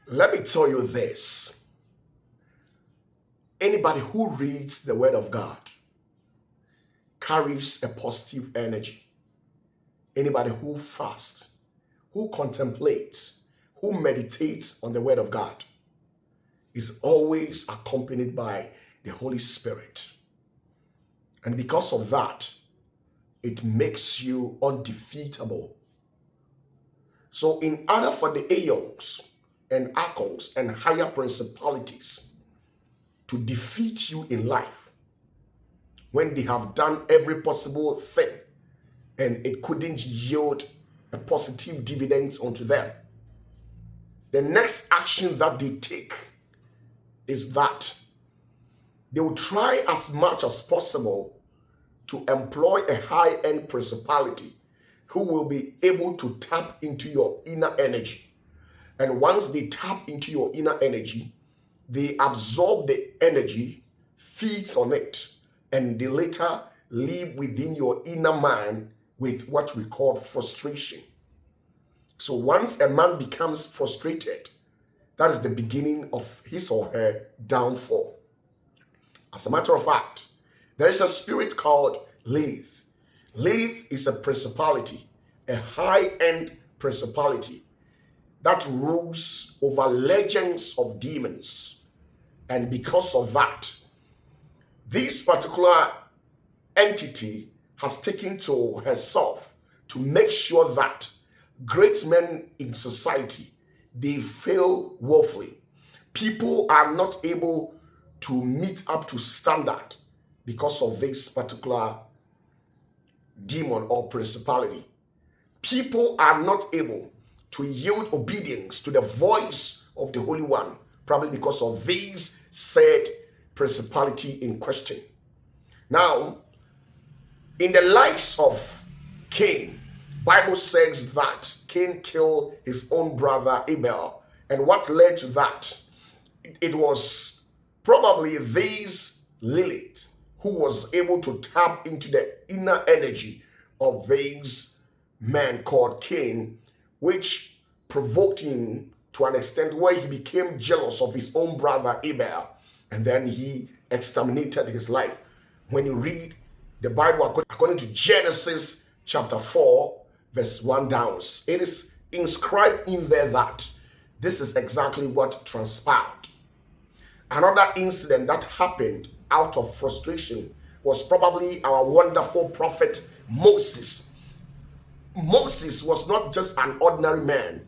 Let me tell you this. Anybody who reads the word of God carries a positive energy. Anybody who fasts, who contemplates, who meditates on the word of God is always accompanied by the Holy Spirit. And because of that, it makes you undefeatable. So in order for the aeons and archons and higher principalities to defeat you in life, when they have done every possible thing and it couldn't yield a positive dividend unto them, the next action that they take is that they will try as much as possible to employ a high-end principality who will be able to tap into your inner energy. And once they tap into your inner energy, they absorb the energy, feeds on it, and they later live within your inner man with what we call frustration. So once a man becomes frustrated, that is the beginning of his or her downfall. As a matter of fact, there is a spirit called Lilith. Lilith is a principality, a high-end principality that rules over legions of demons. And because of that, this particular entity has taken to herself to make sure that great men in society, they fail woefully. People are not able to meet up to standard because of this particular demon or principality. People are not able to yield obedience to the voice of the Holy One, probably because of this said principality in question. Now, in the lives of Cain, Bible says that Cain killed his own brother Abel. And what led to that? It was probably this Lilith who was able to tap into the inner energy of this man called Cain, which provoked him to an extent where he became jealous of his own brother Abel, and then he exterminated his life. When you read the Bible according to Genesis chapter 4, verse 1 down, it is inscribed in there that this is exactly what transpired. Another incident that happened out of frustration was probably our wonderful prophet Moses. Moses was not just an ordinary man.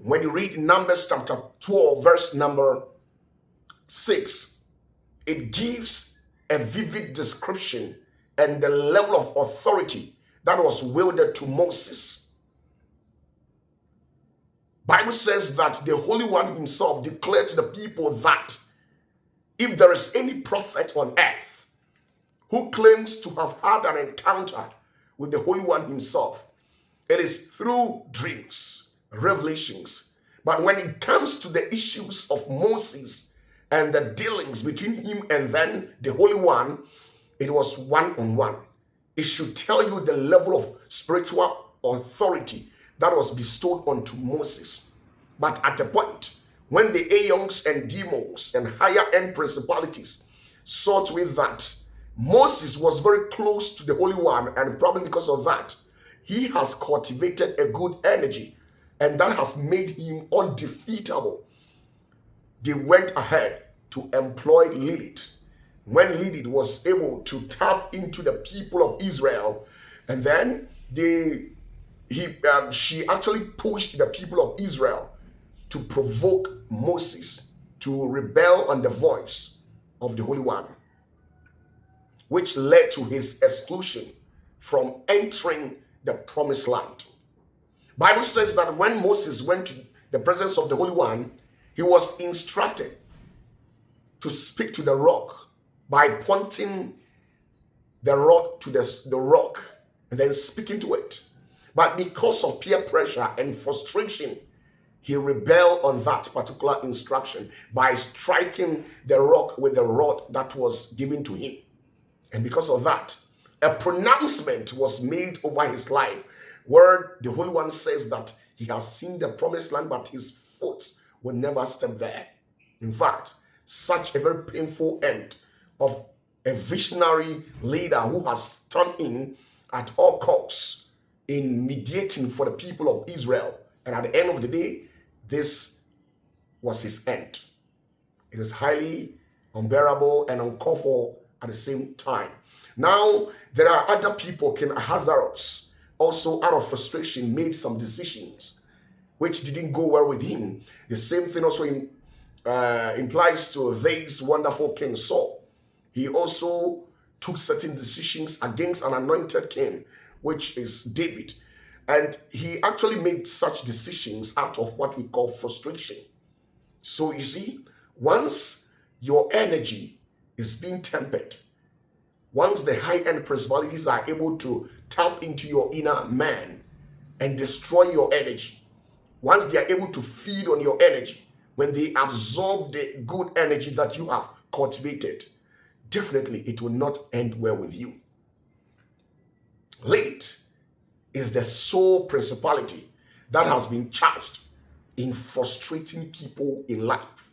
When you read Numbers chapter 12, verse number 6, it gives a vivid description and the level of authority that was wielded to Moses. Bible says that the Holy One himself declared to the people that if there is any prophet on earth who claims to have had an encounter with the Holy One himself, it is through dreams, revelations. But when it comes to the issues of Moses and the dealings between him and then the Holy One, it was one-on-one. It should tell you the level of spiritual authority that was bestowed onto Moses. But at a point, when the aeons and demons and higher-end principalities saw to it that Moses was very close to the Holy One, and probably because of that, he has cultivated a good energy, and that has made him undefeatable. They went ahead to employ Lilith. When Lilith was able to tap into the people of Israel, and then she actually pushed the people of Israel to provoke Moses to rebel on the voice of the Holy One, which led to his exclusion from entering the promised land. Bible says that when Moses went to the presence of the Holy One, he was instructed to speak to the rock by pointing the rod to the rock and then speaking to it. But because of peer pressure and frustration, he rebelled on that particular instruction by striking the rock with the rod that was given to him. And because of that, a pronouncement was made over his life where the Holy One says that he has seen the promised land, but his foot will never step there. In fact, such a very painful end of a visionary leader who has turned in at all costs in mediating for the people of Israel. And at the end of the day, this was his end. It is highly unbearable and uncalled for at the same time. Now, there are other people, King Ahasuerus, also out of frustration, made some decisions which didn't go well with him. The same thing also implies to this wonderful King Saul. He also took certain decisions against an anointed king, which is David. And he actually made such decisions out of what we call frustration. So you see, once your energy is being tempered, once the high-end principalities are able to tap into your inner man and destroy your energy, once they are able to feed on your energy, when they absorb the good energy that you have cultivated, definitely it will not end well with you. Lilith is the sole principality that has been charged in frustrating people in life.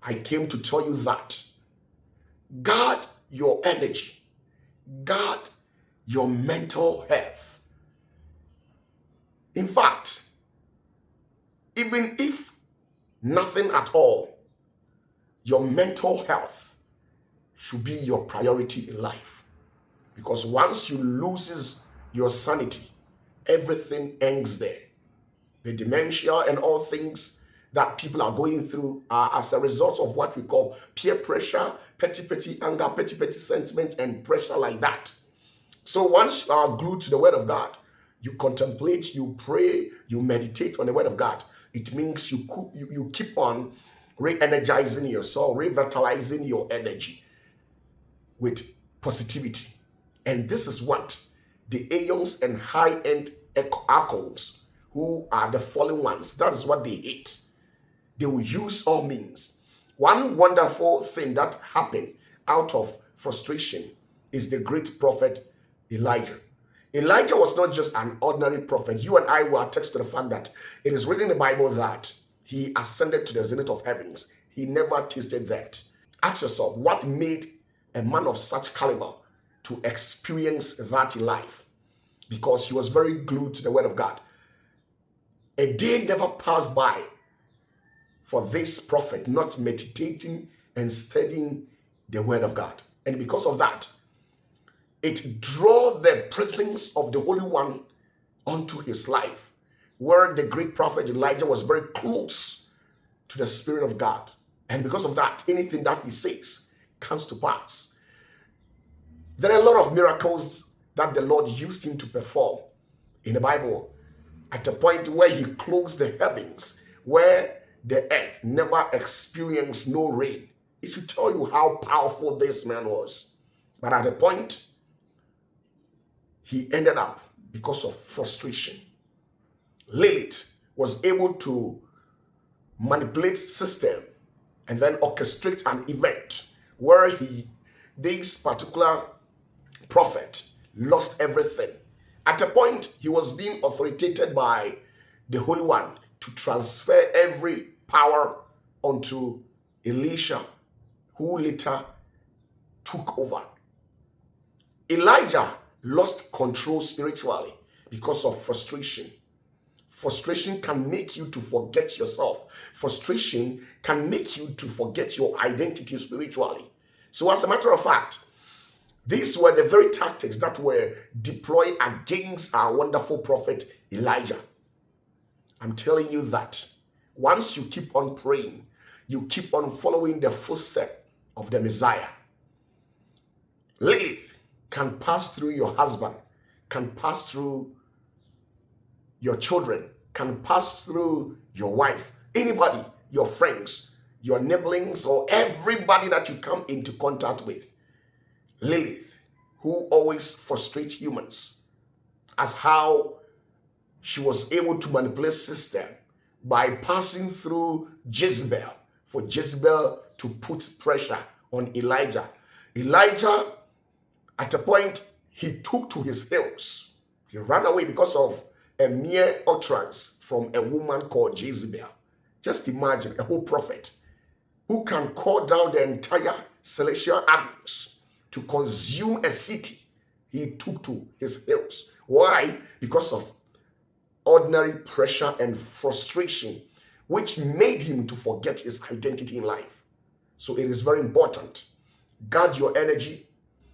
I came to tell you that guard your energy, guard your mental health. In fact, even if nothing at all, your mental health should be your priority in life. Because once you lose your sanity, everything ends there. The dementia and all things that people are going through are as a result of what we call peer pressure, petty anger, petty sentiment, and pressure like that. So once you are glued to the word of God, you contemplate, you pray, you meditate on the word of God. It means you keep on re-energizing yourself, revitalizing your energy with positivity. And this is what the Aeons and high-end archons, who are the fallen ones, that is what they hate. They will use all means. One wonderful thing that happened out of frustration is the great prophet Elijah. Elijah was not just an ordinary prophet. You and I will attest to the fact that it is written in the Bible that he ascended to the zenith of heavens. He never tasted that. Ask yourself, what made a man of such caliber to experience that in life? Because he was very glued to the word of God. A day never passed by for this prophet not meditating and studying the word of God. And because of that, it drew the presence of the Holy One onto his life, where the great prophet Elijah was very close to the Spirit of God. And because of that, anything that he says comes to pass. There are a lot of miracles that the Lord used him to perform in the Bible, at a point where he closed the heavens, where the earth never experienced no rain. It should tell you how powerful this man was. But at a point, he ended up because of frustration. Lilith was able to manipulate system and then orchestrate an event where this particular prophet lost everything. At a point, he was being authoritated by the Holy One to transfer every power onto Elisha, who later took over. Elijah lost control spiritually because of frustration. Frustration can make you to forget yourself. Frustration can make you to forget your identity spiritually. So as a matter of fact, these were the very tactics that were deployed against our wonderful prophet Elijah. I'm telling you that once you keep on praying, you keep on following the footsteps of the Messiah, Lilith can pass through your husband, can pass through your children, can pass through your wife, anybody, your friends, your neighborings, or everybody that you come into contact with. Lilith, who always frustrates humans, as how she was able to manipulate system by passing through Jezebel, for Jezebel to put pressure on Elijah. Elijah, at a point, he took to his heels. He ran away because of a mere utterance from a woman called Jezebel. Just imagine a whole prophet who can call down the entire celestial armies to consume a city. He took to his hills. Why? Because of ordinary pressure and frustration, which made him to forget his identity in life. So it is very important. Guard your energy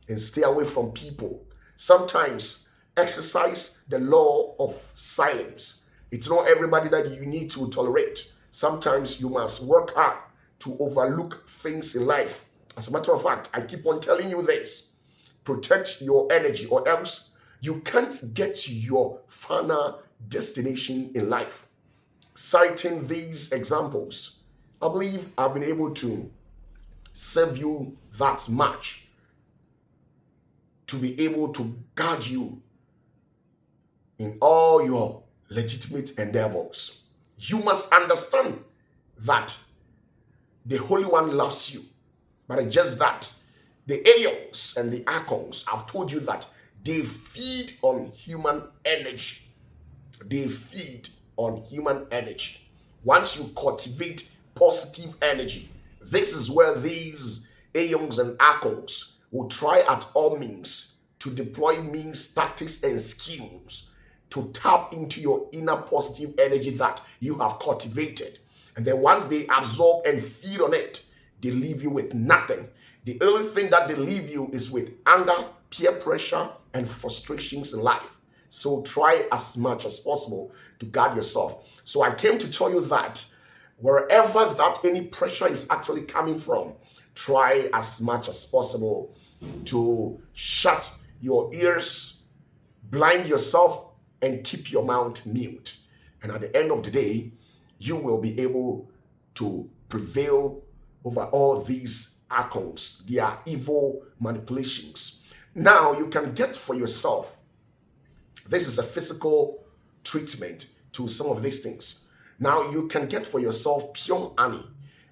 and stay away from people. Sometimes exercise the law of silence. It's not everybody that you need to tolerate. Sometimes you must work hard to overlook things in life. As a matter of fact, I keep on telling you this. Protect your energy, or else you can't get to your final destination in life. Citing these examples, I believe I've been able to serve you that much to be able to guide you in all your legitimate endeavors. You must understand that the Holy One loves you, but it's just that the aeons and the archons, I've told you that they feed on human energy. They feed on human energy. Once you cultivate positive energy, this is where these aeons and archons will try at all means to deploy means, tactics, and schemes to tap into your inner positive energy that you have cultivated. And then once they absorb and feed on it, they leave you with nothing. The only thing that they leave you is with anger, peer pressure, and frustrations in life. So try as much as possible to guard yourself. So I came to tell you that wherever that any pressure is actually coming from, try as much as possible to shut your ears, blind yourself, and keep your mouth mute. And at the end of the day, you will be able to prevail over all these archons, their evil manipulations. Now you can get for yourself. This is a physical treatment to some of these things. Now you can get for yourself pure honey.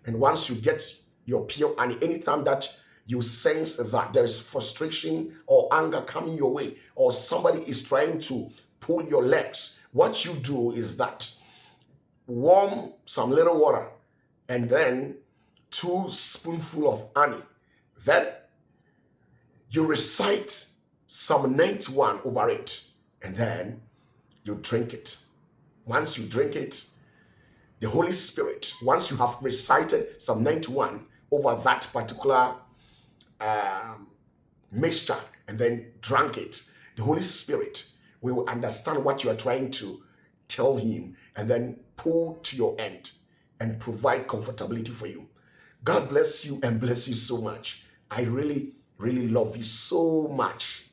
And once you get your pure honey, anytime that you sense that there is frustration or anger coming your way, or somebody is trying to pull your legs, what you do is that warm some little water and then 2 spoonfuls of honey. Then you recite Psalm 91 over it, and then you drink it. Once you drink it, the Holy Spirit, once you have recited Psalm 91 over that particular mixture and then drank it, the Holy Spirit will understand what you are trying to tell him and then pull to your end and provide comfortability for you. God bless you and bless you so much. I really, really love you so much.